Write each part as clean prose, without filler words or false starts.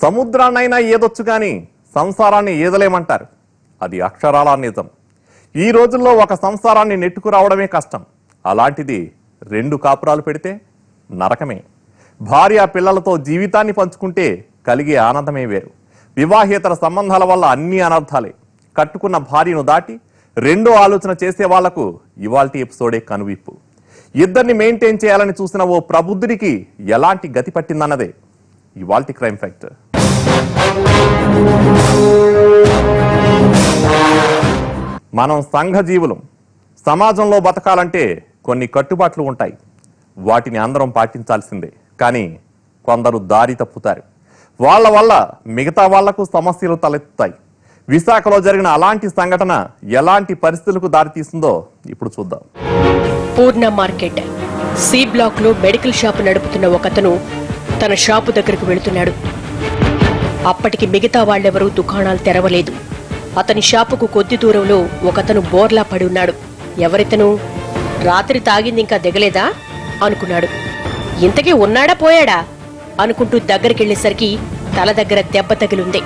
సముద్రాన్నైనా ఏదొచ్చు కానీ సంసారాన్ని ఏదలేమంటారు. అది అక్షరాల నిజం. ఈ రోజుల్లో ఒక సంసారాన్ని నెట్టుకురావడమే కష్టం. అలాంటిది 2 కాపురాలు పెడితే నరకమే. భార్య పిల్లలతో జీవితాన్ని పంచుకుంటే కలిగే ఆనందమే వేరు. వివాహేతర సంబంధాల వల్ల అన్ని అనర్థాలే. కట్టుకున్న భార్యను దాటి రెండో ఆలోచన చేసే వాళ్లకు ఇవాల్టి ఎపిసోడే కనువిప్పు. ఇద్దరిని మెయింటైన్ చేయాలని చూసిన ఓ ప్రబుద్ధుడికి ఎలాంటి గతి పట్టిందన్నదే ఇవాల్టి క్రైమ్ ఫ్యాక్టర్. మనం సంఘజీవులం. సమాజంలో బతకాలంటే కొన్ని కట్టుబాట్లు ఉంటాయి. వాటిని అందరం పాటించాల్సిందే. కానీ కొందరు దారి తప్పుతారు. వాళ్ళ వల్ల మిగతా వాళ్లకు సమస్యలు తలెత్తుతాయి. విశాఖలో జరిగిన అలాంటి సంఘటన ఎలాంటి పరిస్థితులకు దారితీస్తుందో ఇప్పుడు చూద్దాం. పూర్ణ మార్కెట్ సి బ్లాక్ లో మెడికల్ షాపు నడుపుతున్న ఒకతను తన షాపు దగ్గరకు వెళుతున్నాడు. అప్పటికి మిగతా వాళ్లెవరూ దుకాణాలు తెరవలేదు. అతని షాపుకు కొద్ది దూరంలో ఒకతను బోర్లా పడి ఉన్నాడు. ఎవరితను? రాత్రి తాగింది ఇంకా దిగలేదా అనుకున్నాడు. ఇంతకీ ఉన్నాడా పోయాడా అనుకుంటూ దగ్గరికెళ్లేసరికి తల దగ్గర దెబ్బ తగిలింది.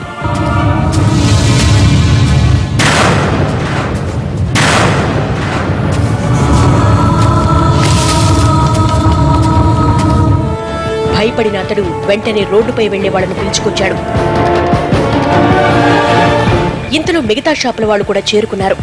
భయపడిన అతడు వెంటనే రోడ్డుపై వెళ్లే వాళ్లను పిలుచుకొచ్చాడు. ఇంతలో మిగతా షాపుల వాళ్లు కూడా చేరుకున్నారు.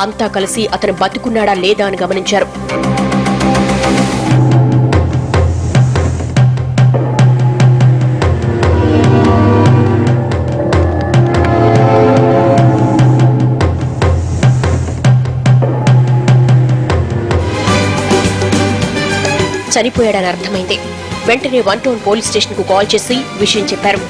అంతా కలిసి అతను బతుకున్నాడా లేదా అని గమనించారు. చనిపోయాడని అర్థమైంది. వెంటనే 1 టౌన్ పోలీస్ స్టేషన్ కు కాల్ చేసి విషయం చెప్పారు.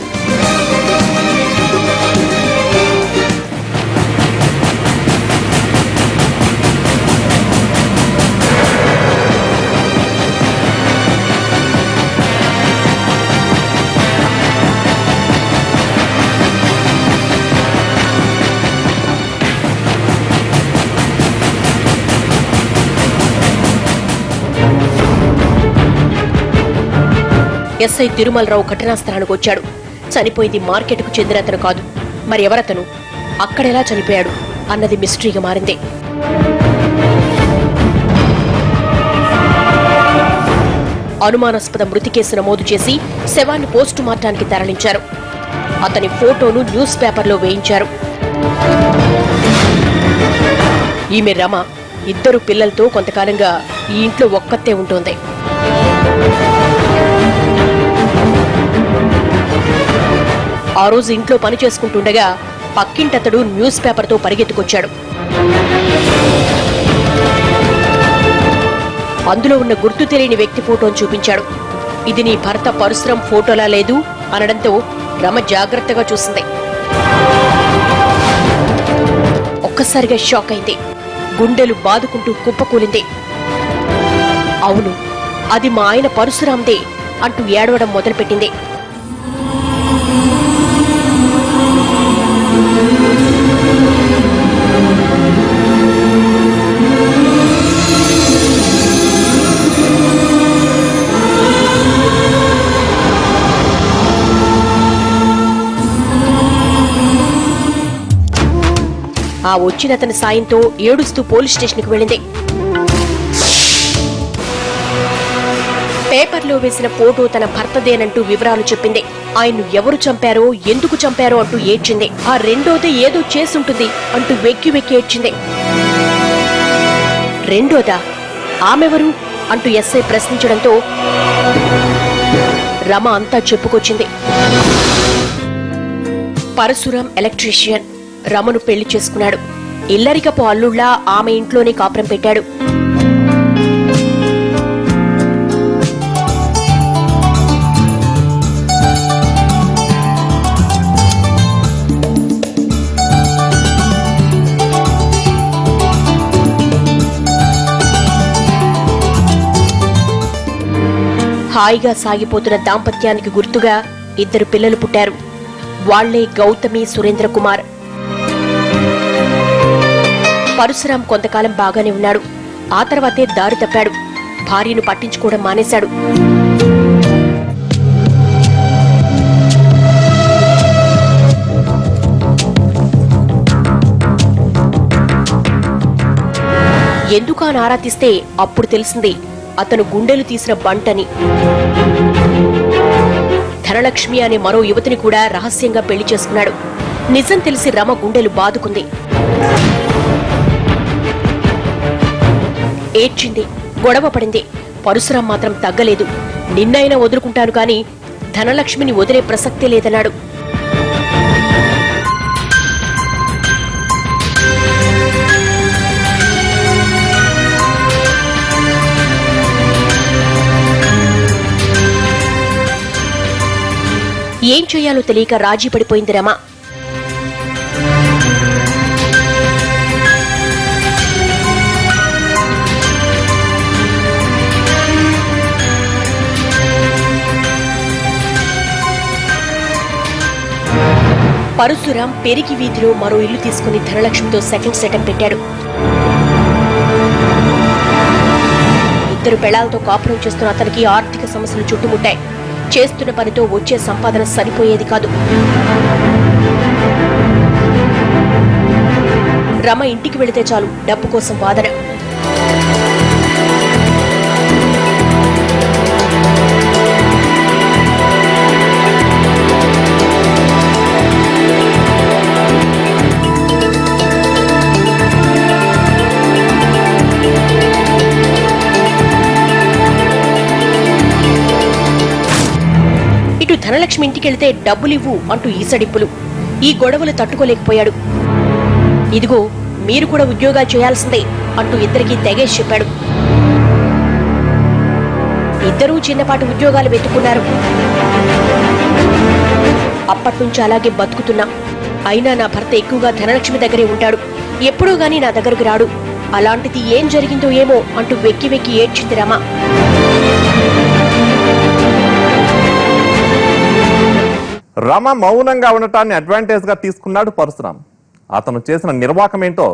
ఎస్ఐ తిరుమలరావు ఘటనా స్థలానికి వచ్చాడు. చనిపోయింది మార్కెట్కు చెందిన అతను కాదు. మరి ఎవరతను? అక్కడెలా చనిపోయాడు అన్నది మిస్టరీగా మారింది. అనుమానాస్పద మృతి కేసు నమోదు చేసి శవాన్ని పోస్టు మార్టానికి తరలించారు. అతని ఫోటోను న్యూస్ పేపర్లో వేయించారు. ఈమె రమ. 2 పిల్లలతో కొంతకాలంగా ఈ ఇంట్లో ఒక్కతే ఉంటోంది. ఆ రోజు ఇంట్లో పని చేసుకుంటుండగా పక్కింటతడు న్యూస్ పేపర్తో పరిగెత్తుకొచ్చాడు. అందులో ఉన్న గుర్తు తెలియని వ్యక్తి ఫోటోను చూపించాడు. ఇది నీ భర్త పరశురాం ఫోటోలా లేదు అనడంతో రమ జాగ్రత్తగా చూసింది. ఒక్కసారిగా షాక్ అయింది. గుండెలు బాదుకుంటూ కుప్పకూలింది. అవును, అది మా ఆయన పరశురాందే అంటూ ఏడవడం మొదలుపెట్టింది. ఆ వచ్చిన అతని సాయంతో ఏడుస్తూ పోలీస్ స్టేషన్కు వెళ్ళింది. పేపర్లో వేసిన ఫోటో తన భర్తదేనంటూ వివరాలు చెప్పింది. ఆయన్ను ఎవరు చంపారో, ఎందుకు చంపారో అంటూ ఏడ్చింది. ఆ రెండోదే ఏదో చేసుంటుంది అంటూ వెక్కి వెక్కి ఏడ్చింది. రెండోదా? ఆమెవరు అంటూ ఎస్ఐ ప్రశ్నించడంతో రమ అంతా చెప్పుకొచ్చింది. పరశురాం ఎలక్ట్రీషియన్ రమను పెళ్లి చేసుకున్నాడు. ఇల్లరికపు అల్లుళ్లా ఆమె ఇంట్లోనే కాపురం పెట్టాడు. హాయిగా సాగిపోతున్న దాంపత్యానికి గుర్తుగా 2 పిల్లలు పుట్టారు. వాళ్లే గౌతమి, సురేంద్ర కుమార్. పరశురాం కొంతకాలం బాగానే ఉన్నాడు. ఆ తర్వాతే దారి తప్పాడు. భార్యను పట్టించుకోవడం మానేశాడు. ఎందుకు అని ఆరా తీస్తే అప్పుడు తెలిసింది అతను గుండెలు తీసిన బంటని. ధనలక్ష్మి అనే మరో యువతిని కూడా రహస్యంగా పెళ్లి చేసుకున్నాడు. నిజం తెలిసి రమ గుండెలు బాదుకుంది. ఏడ్చింది, గొడవ పడింది. పరశురాం మాత్రం తగ్గలేదు. నిన్నైనా వదులుకుంటాను కాని ధనలక్ష్మిని వదిలే ప్రసక్తే లేదన్నాడు. ఏం చేయాలో తెలియక రాజీ పడిపోయింది రమ. పరశురాం పెరిగి వీధిలో మరో ఇల్లు తీసుకుని ధనలక్ష్మితో సెకండ్ సెటప్ పెట్టాడు. ఇద్దరు పెళ్లాలతో కాపురం చేస్తున్న అతనికి ఆర్థిక సమస్యలు చుట్టుముట్టాయి. చేస్తున్న పనితో వచ్చే సంపాదన సరిపోయేది కాదు. రమ ఇంటికి వెళితే చాలు డబ్బు కోసం వాదన. ధనలక్ష్మి ఇంటికెళ్తే డబ్బులివ్వు అంటూ ఈసడిప్పులు. ఈ గొడవలు తట్టుకోలేకపోయాడు. ఇదిగో మీరు కూడా ఉద్యోగాలు చేయాల్సిందే అంటూ ఇద్దరికీ తెగేసి చెప్పాడు. ఇద్దరూ చిన్నపాటి ఉద్యోగాలు వెతుకున్నారు. అప్పట్నుంచి అలాగే బతుకుతున్నా. అయినా నా భర్త ఎక్కువగా ధనలక్ష్మి దగ్గరే ఉంటాడు. ఎప్పుడూ గానీ నా దగ్గరకు రాడు. అలాంటిది ఏం జరిగిందో ఏమో అంటూ వెక్కి వెక్కి ఏడ్చింది రమ. రమ మౌనంగా ఉండటాన్ని అడ్వాంటేజ్ గా తీసుకున్నాడు పరశురాం. అతను చేసిన నిర్వాకమేంటో